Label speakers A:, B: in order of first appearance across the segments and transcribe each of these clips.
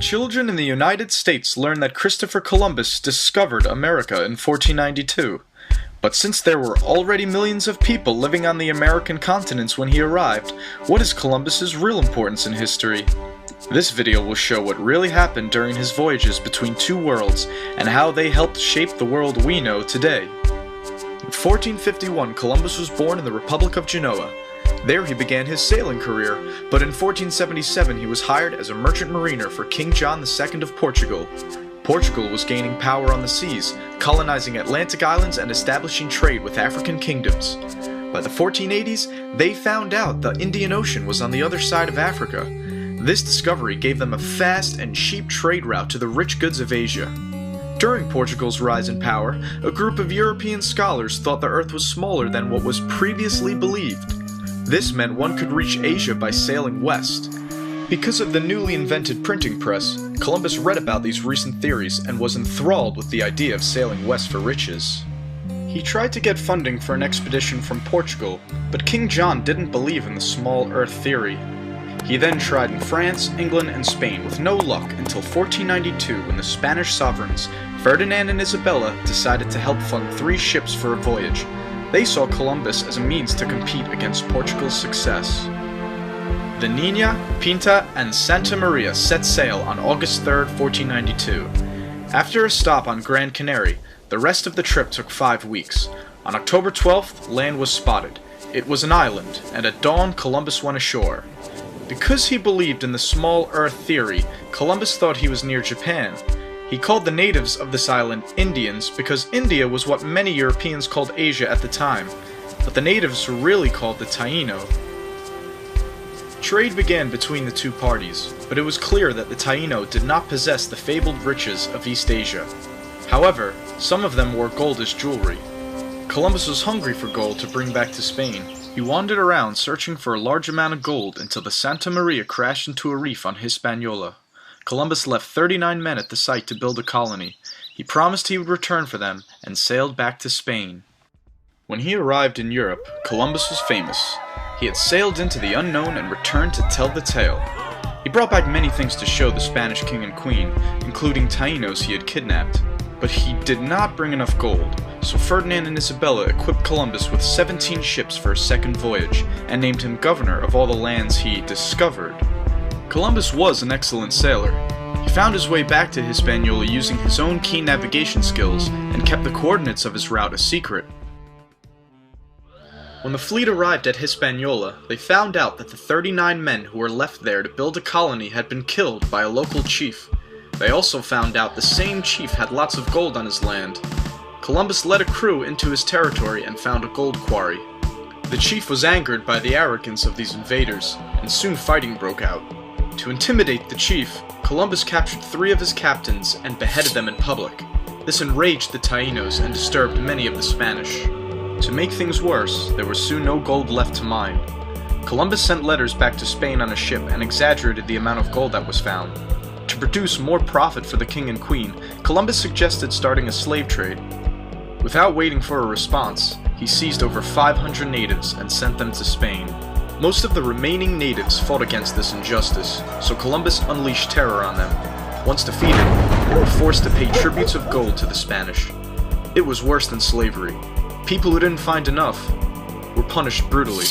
A: Children in the United States learned that Christopher Columbus discovered America in 1492. But since there were already millions of people living on the American continents when he arrived, what is Columbus's real importance in history? This video will show what really happened during his voyages between two worlds and how they helped shape the world we know today. In 1451, Columbus was born in the Republic of Genoa. There he began his sailing career, but in 1477 he was hired as a merchant mariner for King John II of Portugal. Portugal was gaining power on the seas, colonizing Atlantic islands and establishing trade with African kingdoms. By the 1480s, they found out the Indian Ocean was on the other side of Africa. This discovery gave them a fast and cheap trade route to the rich goods of Asia. During Portugal's rise in power, a group of European scholars thought the Earth was smaller than what was previously believed. This meant one could reach Asia by sailing west. Because of the newly invented printing press, Columbus read about these recent theories and was enthralled with the idea of sailing west for riches. He tried to get funding for an expedition from Portugal, but King John didn't believe in the small Earth theory. He then tried in France, England, and Spain with no luck until 1492 when the Spanish sovereigns, Ferdinand and Isabella, decided to help fund 3 ships for a voyage. They saw Columbus as a means to compete against Portugal's success. The Niña, Pinta, and Santa Maria set sail on August 3, 1492. After a stop on Gran Canaria, the rest of the trip took 5 weeks. On October 12th, land was spotted. It was an island, and at dawn Columbus went ashore. Because he believed in the small Earth theory, Columbus thought he was near Japan. He called the natives of this island Indians because India was what many Europeans called Asia at the time, but the natives were really called the Taino. Trade began between the two parties, but it was clear that the Taino did not possess the fabled riches of East Asia. However, some of them wore gold as jewelry. Columbus was hungry for gold to bring back to Spain. He wandered around searching for a large amount of gold until the Santa Maria crashed into a reef on Hispaniola. Columbus left 39 men at the site to build a colony. He promised he would return for them and sailed back to Spain. When he arrived in Europe, Columbus was famous. He had sailed into the unknown and returned to tell the tale. He brought back many things to show the Spanish king and queen, including Tainos he had kidnapped. But he did not bring enough gold, so Ferdinand and Isabella equipped Columbus with 17 ships for a second voyage, and named him governor of all the lands he discovered. Columbus was an excellent sailor. He found his way back to Hispaniola using his own keen navigation skills, and kept the coordinates of his route a secret. When the fleet arrived at Hispaniola, they found out that the 39 men who were left there to build a colony had been killed by a local chief. They also found out the same chief had lots of gold on his land. Columbus led a crew into his territory and found a gold quarry. The chief was angered by the arrogance of these invaders, and soon fighting broke out. To intimidate the chief, Columbus captured 3 of his captains and beheaded them in public. This enraged the Tainos and disturbed many of the Spanish. To make things worse, there was soon no gold left to mine. Columbus sent letters back to Spain on a ship and exaggerated the amount of gold that was found. To produce more profit for the king and queen, Columbus suggested starting a slave trade. Without waiting for a response, he seized over 500 natives and sent them to Spain. Most of the remaining natives fought against this injustice, so Columbus unleashed terror on them. Once defeated, they were forced to pay tributes of gold to the Spanish. It was worse than slavery. People who didn't find enough were punished brutally.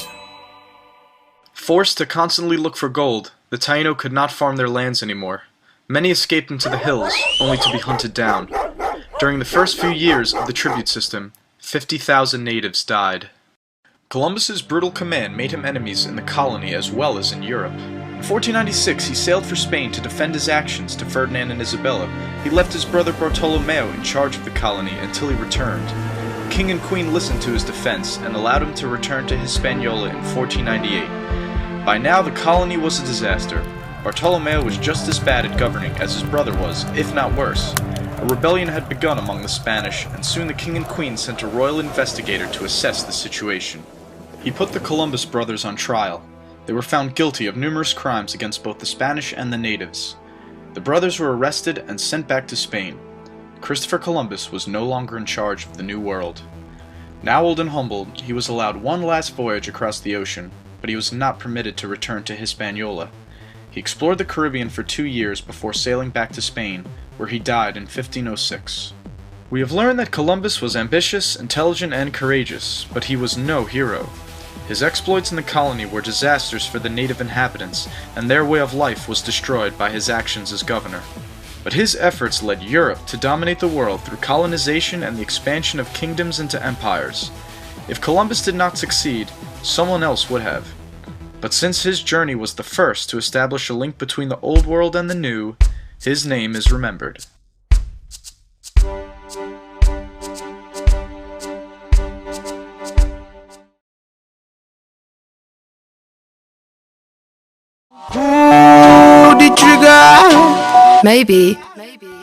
A: Forced to constantly look for gold, the Taino could not farm their lands anymore. Many escaped into the hills, only to be hunted down. During the first few years of the tribute system, 50,000 natives died. Columbus's brutal command made him enemies in the colony as well as in Europe. In 1496, he sailed for Spain to defend his actions to Ferdinand and Isabella. He left his brother Bartolomeo in charge of the colony until he returned. The king and queen listened to his defense and allowed him to return to Hispaniola in 1498. By now, the colony was a disaster. Bartolomeo was just as bad at governing as his brother was, if not worse. A rebellion had begun among the Spanish, and soon the king and queen sent a royal investigator to assess the situation. He put the Columbus brothers on trial. They were found guilty of numerous crimes against both the Spanish and the natives. The brothers were arrested and sent back to Spain. Christopher Columbus was no longer in charge of the New World. Now old and humbled, he was allowed one last voyage across the ocean, but he was not permitted to return to Hispaniola. He explored the Caribbean for 2 years before sailing back to Spain, where he died in 1506. We have learned that Columbus was ambitious, intelligent, and courageous, but he was no hero. His exploits in the colony were disasters for the native inhabitants, and their way of life was destroyed by his actions as governor. But his efforts led Europe to dominate the world through colonization and the expansion of kingdoms into empires. If Columbus did not succeed, someone else would have. But since his journey was the first to establish a link between the old world and the new, his name is remembered.
B: Pull the trigger.
C: Maybe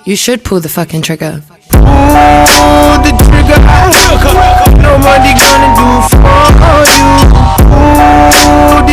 C: you should pull the fucking trigger.
B: Pull the trigger. Nobody gonna do for you. Pull